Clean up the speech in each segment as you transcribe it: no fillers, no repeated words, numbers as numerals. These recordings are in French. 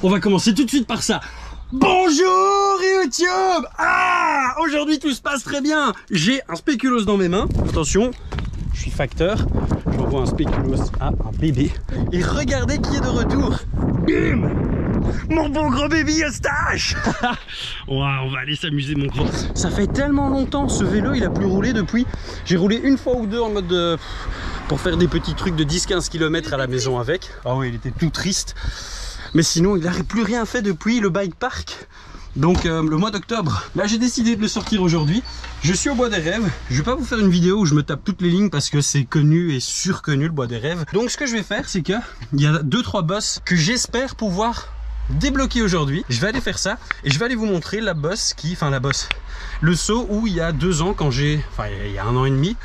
On va commencer tout de suite par ça. Bonjour YouTube. Aujourd'hui tout se passe très bien. J'ai un spéculoos dans mes mains. Attention, je suis facteur. J'envoie un spéculoos à un bébé. Et regardez qui est de retour. Bim, mon bon gros bébé Eustache. On va aller s'amuser mon gros. Ça fait tellement longtemps, ce vélo il a plus roulé depuis. J'ai roulé une fois ou deux en mode de... pour faire des petits trucs de 10-15 km à la maison avec. Ah oui, il était tout triste. Mais sinon, il n'aurait plus rien fait depuis le bike park. Donc le mois d'octobre, là j'ai décidé de le sortir aujourd'hui. Je suis au Bois des Rêves. Je vais pas vous faire une vidéo où je me tape toutes les lignes parce que c'est connu et surconnu le Bois des Rêves. Donc ce que je vais faire, c'est que il y a 2-3 boss que j'espère pouvoir débloquer aujourd'hui. Je vais aller faire ça et je vais aller vous montrer la boss qui, enfin la boss, le saut où il y a 2 ans quand j'ai, enfin il y a 1 an et demi.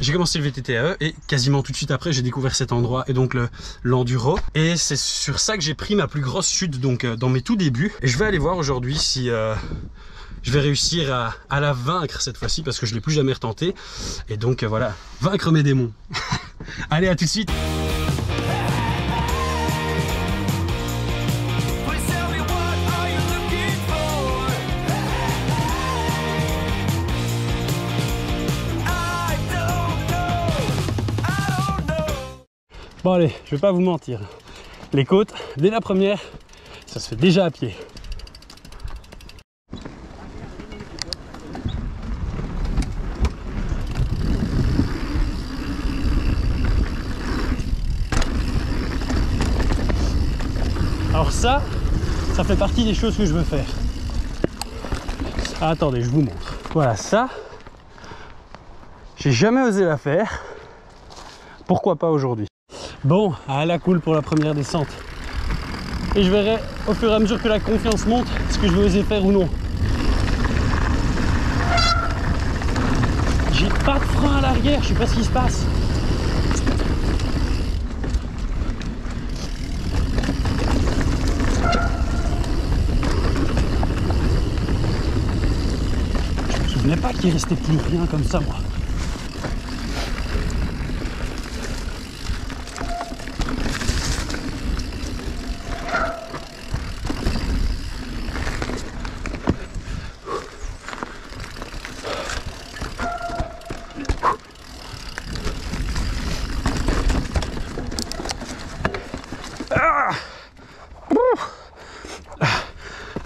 J'ai commencé le VTTAE et quasiment tout de suite après j'ai découvert cet endroit et donc l'enduro, et c'est sur ça que j'ai pris ma plus grosse chute, donc dans mes tout débuts. Et je vais aller voir aujourd'hui si je vais réussir à la vaincre cette fois-ci, parce que je l'ai plus jamais retenté. Et donc voilà, vaincre mes démons. Allez, à tout de suite. Bon allez, je vais pas vous mentir, les côtes, dès la première, ça se fait déjà à pied. Alors ça fait partie des choses que je veux faire. Ah, attendez, je vous montre. Voilà, ça, j'ai jamais osé la faire. Pourquoi pas aujourd'hui? Bon, à la cool pour la première descente. Et je verrai au fur et à mesure que la confiance monte ce que je vais oser faire ou non. J'ai pas de frein à l'arrière, je sais pas ce qui se passe. Je me souvenais pas qu'il restait plus rien comme ça, moi.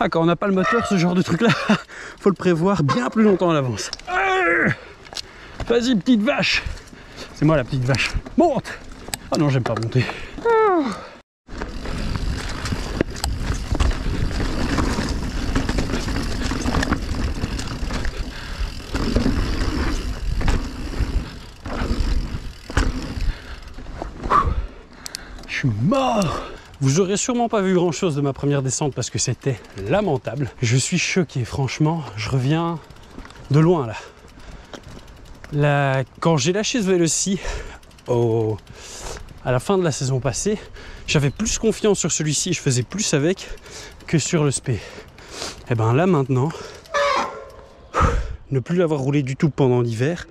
Ah, quand on n'a pas le moteur, ce genre de truc là, faut le prévoir bien plus longtemps à l'avance. Vas-y, petite vache. C'est moi la petite vache. Monte. Ah non, j'aime pas monter. Je suis mort. Vous aurez sûrement pas vu grand chose de ma première descente parce que c'était lamentable. Je suis choqué, franchement, je reviens de loin là. Quand j'ai lâché ce vélo-ci à la fin de la saison passée, j'avais plus confiance sur celui-ci, je faisais plus avec que sur le spé. Et ben là maintenant, ne plus l'avoir roulé du tout pendant l'hiver,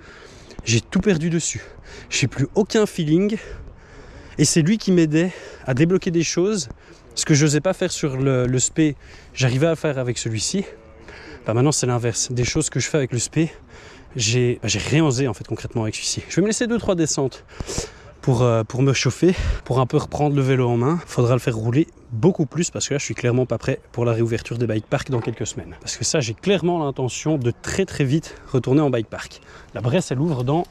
j'ai tout perdu dessus. J'ai plus aucun feeling. Et c'est lui qui m'aidait à débloquer des choses. Ce que je n'osais pas faire sur le spé, j'arrivais à faire avec celui-ci. Bah maintenant c'est l'inverse. Des choses que je fais avec le spé, j'ai rien osé en fait concrètement avec celui-ci. Je vais me laisser 2-3 descentes pour me chauffer, pour un peu reprendre le vélo en main. Il faudra le faire rouler beaucoup plus parce que là je suis clairement pas prêt pour la réouverture des bike parks dans quelques semaines. Parce que ça, j'ai clairement l'intention de très vite retourner en bike park. La Bresse, elle ouvre dans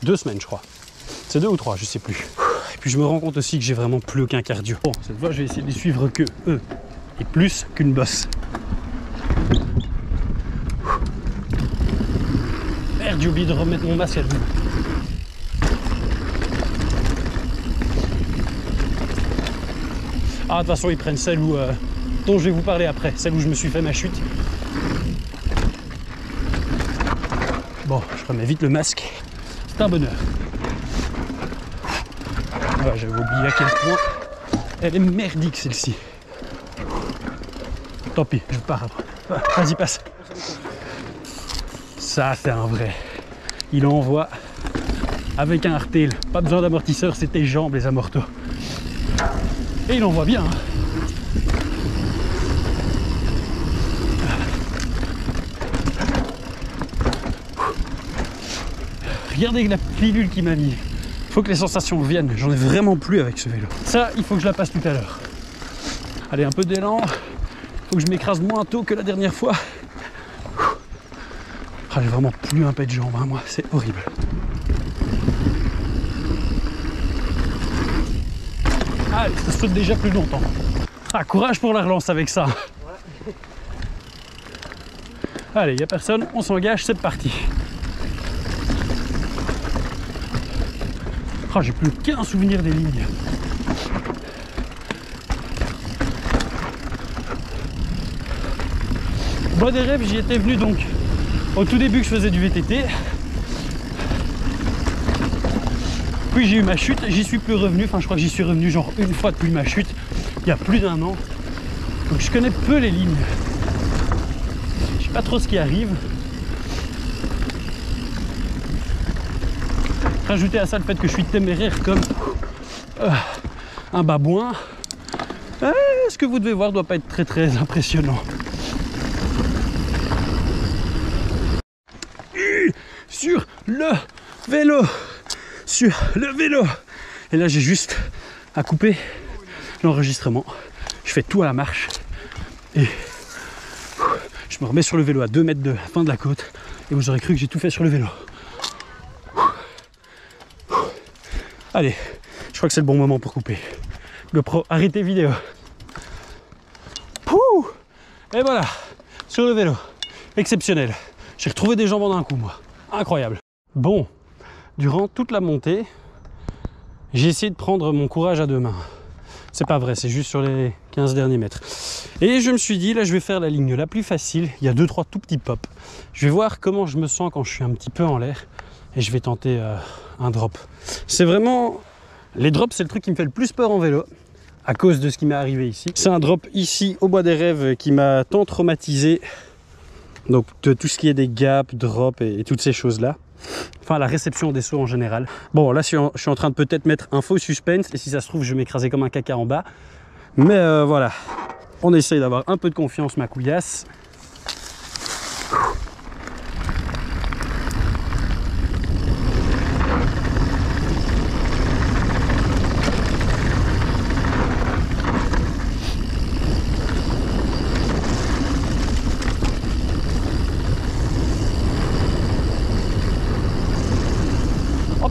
2 semaines je crois. C'est 2 ou 3, je sais plus. Et puis je me rends compte aussi que j'ai vraiment plus aucun cardio. Bon, cette fois je vais essayer de les suivre que eux. Et plus qu'une bosse. Merde, j'ai oublié de remettre mon masque à debout. Ah, de toute façon ils prennent celle où, dont je vais vous parler après. Celle où je me suis fait ma chute. Bon, je remets vite le masque. C'est un bonheur. Voilà, j'avais oublié à quel point elle est merdique celle-ci. Tant pis, je pars après. Vas-y, passe. Ça, c'est un vrai. Il envoie avec un hardtail. Pas besoin d'amortisseur, c'est tes jambes les amortos. Et il envoie bien. Hein. Regardez la pilule qu'il m'a mis. Il faut que les sensations reviennent. J'en ai vraiment plus avec ce vélo. Ça, il faut que je la passe tout à l'heure. Allez, un peu d'élan. Il faut que je m'écrase moins tôt que la dernière fois. Ah, j'ai vraiment plus un pet de jambe, hein, moi. C'est horrible. Allez, ça saute déjà plus longtemps. Ah, courage pour la relance avec ça. Ouais. Allez, il n'y a personne. On s'engage, c'est parti. Oh, j'ai plus qu'un souvenir des lignes. Bois des Rêves, j'y étais venu donc au tout début que je faisais du VTT. Puis j'ai eu ma chute, j'y suis plus revenu. Enfin, je crois que j'y suis revenu genre une fois depuis ma chute, il y a plus d'1 an. Donc je connais peu les lignes. Je sais pas trop ce qui arrive. Rajouter à ça le fait que je suis téméraire comme un babouin, ce que vous devez voir doit pas être très très impressionnant. Sur le vélo, sur le vélo. Et là j'ai juste à couper l'enregistrement. Je fais tout à la marche et je me remets sur le vélo à 2 mètres de la fin de la côte. Et vous aurez cru que j'ai tout fait sur le vélo. Allez, je crois que c'est le bon moment pour couper. GoPro, arrêtez vidéo. Pouh! Et voilà, sur le vélo. Exceptionnel. J'ai retrouvé des jambes en un coup, moi. Incroyable. Bon, durant toute la montée, j'ai essayé de prendre mon courage à 2 mains. C'est pas vrai, c'est juste sur les 15 derniers mètres. Et je me suis dit, là, je vais faire la ligne la plus facile. Il y a 2-3 tout petits pops. Je vais voir comment je me sens quand je suis un petit peu en l'air. Et je vais tenter un drop. C'est vraiment... Les drops, c'est le truc qui me fait le plus peur en vélo, à cause de ce qui m'est arrivé ici. C'est un drop ici, au Bois des Rêves, qui m'a tant traumatisé. Donc, de tout ce qui est des gaps, drops et toutes ces choses-là. Enfin, la réception des sauts en général. Bon, là, je suis en train de peut-être mettre un faux suspense. Et si ça se trouve, je vais m'écraser comme un caca en bas. Mais voilà. On essaye d'avoir un peu de confiance, ma couillasse.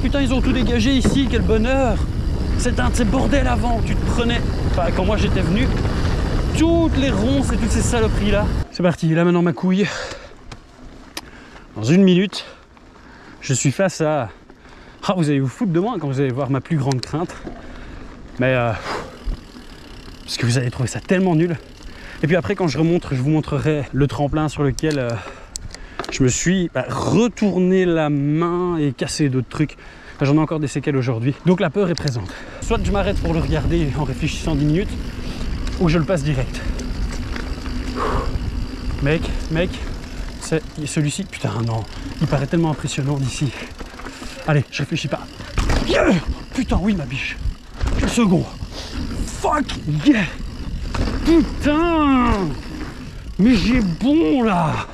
Putain, ils ont tout dégagé ici, quel bonheur! C'est un de ces bordels avant, tu te prenais, enfin quand moi j'étais venu, toutes les ronces et toutes ces saloperies là. C'est parti, là maintenant ma couille. Dans 1 minute, je suis face à... Ah, vous allez vous foutre de moi quand vous allez voir ma plus grande crainte. Mais parce que vous allez trouver ça tellement nul. Et puis après quand je remonte, je vous montrerai le tremplin sur lequel je me suis retourné la main et cassé d'autres trucs. J'en ai encore des séquelles aujourd'hui. Donc la peur est présente. Soit je m'arrête pour le regarder en réfléchissant 10 minutes, ou je le passe direct. Mec, c'est celui-ci. Putain non, il paraît tellement impressionnant d'ici. Allez, je réfléchis pas. Yeah, putain oui ma biche. Le second. Fuck yeah. Putain. Mais j'ai bon là.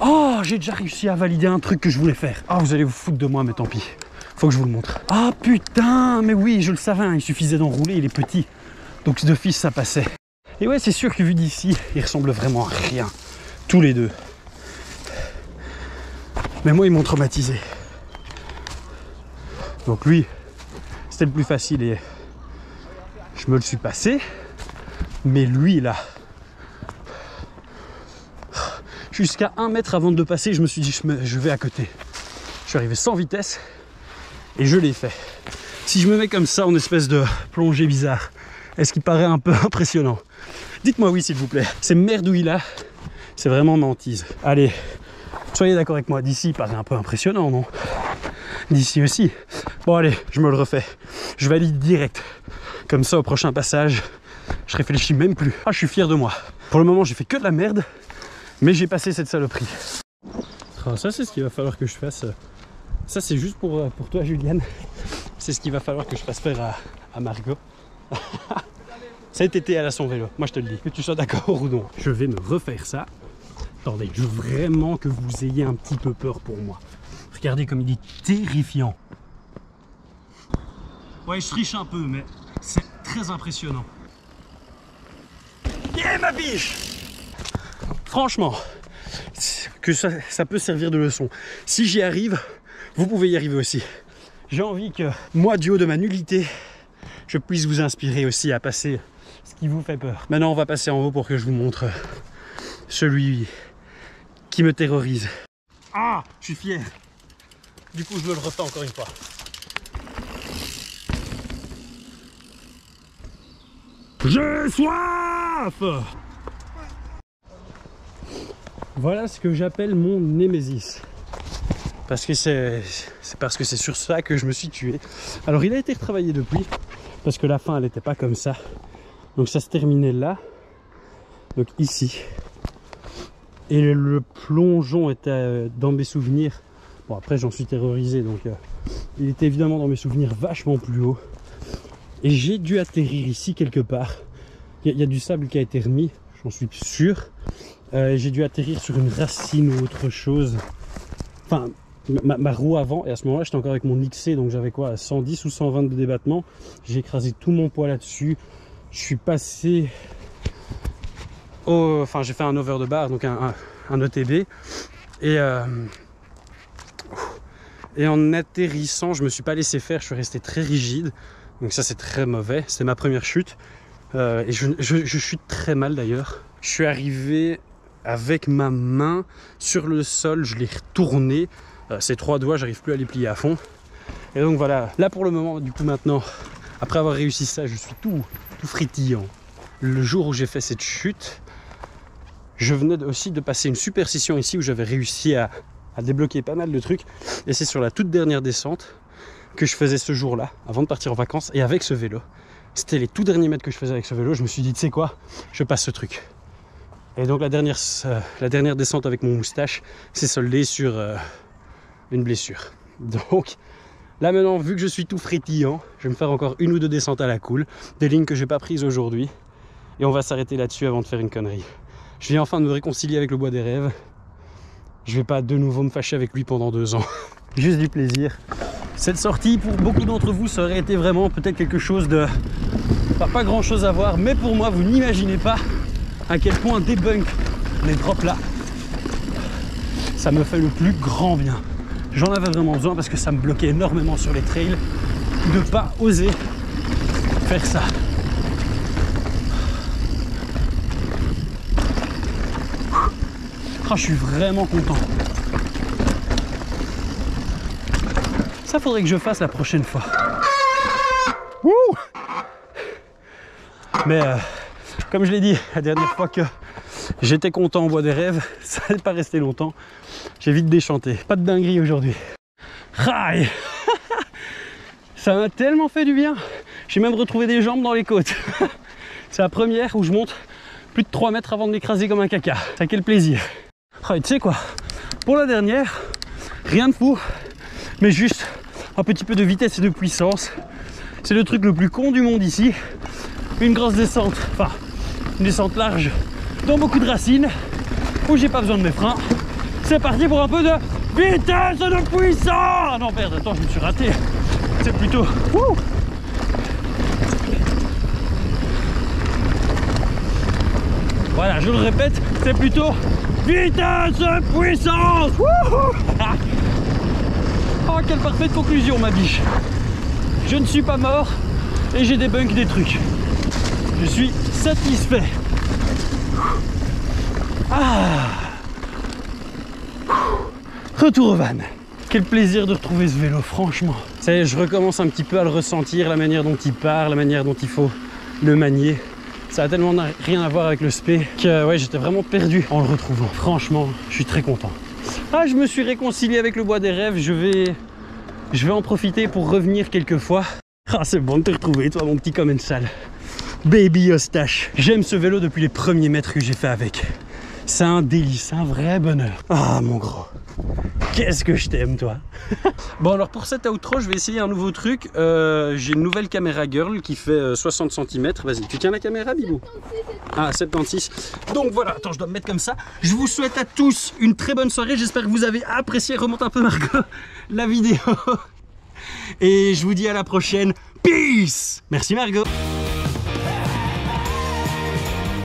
Oh, j'ai déjà réussi à valider un truc que je voulais faire. Ah, vous allez vous foutre de moi, mais tant pis. Faut que je vous le montre. Ah putain, mais oui, je le savais, hein, il suffisait d'enrouler, il est petit. Donc d'office, ça passait. Et ouais, c'est sûr que vu d'ici, ils ressemblent vraiment à rien. Tous les deux. Mais moi, ils m'ont traumatisé. Donc lui, c'était le plus facile et je me le suis passé. Mais lui, là... Jusqu'à 1 mètre avant de le passer, je me suis dit, je vais à côté. Je suis arrivé sans vitesse et je l'ai fait. Si je me mets comme ça en espèce de plongée bizarre, est-ce qu'il paraît un peu impressionnant? Dites-moi oui, s'il vous plaît. Ces merdouilles là, c'est vraiment ma hantise. Allez, soyez d'accord avec moi, d'ici, il paraît un peu impressionnant, non? D'ici aussi. Bon, allez, je me le refais. Je valide direct. Comme ça, au prochain passage, je réfléchis même plus. Ah, je suis fier de moi. Pour le moment, j'ai fait que de la merde. Mais j'ai passé cette saloperie. Alors ça, c'est ce qu'il va falloir que je fasse. Ça, c'est juste pour toi, Juliane. C'est ce qu'il va falloir que je fasse faire à Margot. Cet été, elle a son vélo. Moi, je te le dis. Que tu sois d'accord ou non. Je vais me refaire ça. Attendez, je veux vraiment que vous ayez un petit peu peur pour moi. Regardez comme il est terrifiant. Ouais, je triche un peu, mais c'est très impressionnant. Yeah, ma biche! Franchement, que ça peut servir de leçon. Si j'y arrive, vous pouvez y arriver aussi. J'ai envie que moi, du haut de ma nullité, je puisse vous inspirer aussi à passer ce qui vous fait peur. Maintenant, on va passer en haut pour que je vous montre celui qui me terrorise. Ah, je suis fier. Du coup, je me le refais encore une fois. J'ai soif! Voilà ce que j'appelle mon némésis. Parce que c'est sur ça que je me suis tué. Alors il a été retravaillé depuis, parce que la fin elle n'était pas comme ça. Donc ça se terminait là, donc ici. Et le plongeon était dans mes souvenirs. Bon après j'en suis terrorisé, donc il était évidemment dans mes souvenirs vachement plus haut. Et j'ai dû atterrir ici quelque part. Il y a du sable qui a été remis, j'en suis sûr. J'ai dû atterrir sur une racine ou autre chose. Enfin, ma roue avant, et à ce moment-là, j'étais encore avec mon XC, donc j'avais quoi, 110 ou 120 de débattement. J'ai écrasé tout mon poids là-dessus. Je suis passé au... Enfin, j'ai fait un over de barre, donc un ETB. Et en atterrissant, je me suis pas laissé faire, je suis resté très rigide. Donc ça, c'est très mauvais. C'était ma première chute. Et je chute très mal d'ailleurs. Je suis arrivé avec ma main sur le sol, je l'ai retourné. Ces trois doigts, j'arrive plus à les plier à fond. Et donc voilà, là pour le moment, du coup maintenant, après avoir réussi ça, je suis tout frétillant. Le jour où j'ai fait cette chute, je venais aussi de passer une superstition ici où j'avais réussi à débloquer pas mal de trucs. Et c'est sur la toute dernière descente que je faisais ce jour-là, avant de partir en vacances, et avec ce vélo. C'était les tout derniers mètres que je faisais avec ce vélo. Je me suis dit, tu sais quoi, je passe ce truc. Et donc la dernière descente avec mon moustache s'est soldée sur une blessure. Donc là maintenant, vu que je suis tout frétillant, je vais me faire encore une ou deux descentes à la cool, des lignes que je n'ai pas prises aujourd'hui, et on va s'arrêter là-dessus avant de faire une connerie. Je viens enfin de me réconcilier avec le bois des rêves. Je vais pas de nouveau me fâcher avec lui pendant 2 ans. Juste du plaisir. Cette sortie, pour beaucoup d'entre vous, ça aurait été vraiment peut-être quelque chose de... pas grand chose à voir, mais pour moi, vous n'imaginez pas à quel point débunk les drops là, ça me fait le plus grand bien. J'en avais vraiment besoin parce que ça me bloquait énormément sur les trails de pas oser faire ça. Oh, je suis vraiment content. Ça faudrait que je fasse la prochaine fois. Wouh! Mais comme je l'ai dit la dernière fois que j'étais content au bois des rêves, ça n'est pas resté longtemps. J'ai vite déchanté. Pas de dinguerie aujourd'hui. Aïe! Ça m'a tellement fait du bien. J'ai même retrouvé des jambes dans les côtes. C'est la première où je monte plus de 3 mètres avant de m'écraser comme un caca. Ça, quel plaisir. Oh, tu sais quoi? Pour la dernière, rien de fou, mais juste un petit peu de vitesse et de puissance. C'est le truc le plus con du monde ici. Une grosse descente, enfin une descente large dans beaucoup de racines où j'ai pas besoin de mes freins. C'est parti pour un peu de vitesse et de puissance. Ah non merde, attends, je me suis raté. C'est plutôt... Wouh, voilà, je le répète, c'est plutôt vitesse et puissance. Wouhou. Oh, quelle parfaite conclusion, ma biche. Je ne suis pas mort et j'ai débunk des trucs. Je suis satisfait. Ah. Retour au van. Quel plaisir de retrouver ce vélo, franchement. Ça y est, je recommence un petit peu à le ressentir, la manière dont il part, la manière dont il faut le manier. Ça a tellement rien à voir avec le spé que ouais, j'étais vraiment perdu en le retrouvant. Franchement, je suis très content. Ah, je me suis réconcilié avec le bois des rêves. Je vais en profiter pour revenir quelques fois. Ah, c'est bon de te retrouver, toi, mon petit commensal. Baby Eustache. J'aime ce vélo depuis les premiers mètres que j'ai fait avec. C'est un délice, un vrai bonheur. Ah mon gros, qu'est-ce que je t'aime toi. Bon alors pour cet outro, je vais essayer un nouveau truc. J'ai une nouvelle caméra girl qui fait 60 cm. Vas-y, tu tiens la caméra, Bibou? Ah, 76. Donc voilà, attends, je dois me mettre comme ça. Je vous souhaite à tous une très bonne soirée. J'espère que vous avez apprécié, remonte un peu Margot, la vidéo. Et je vous dis à la prochaine. Peace! Merci Margot.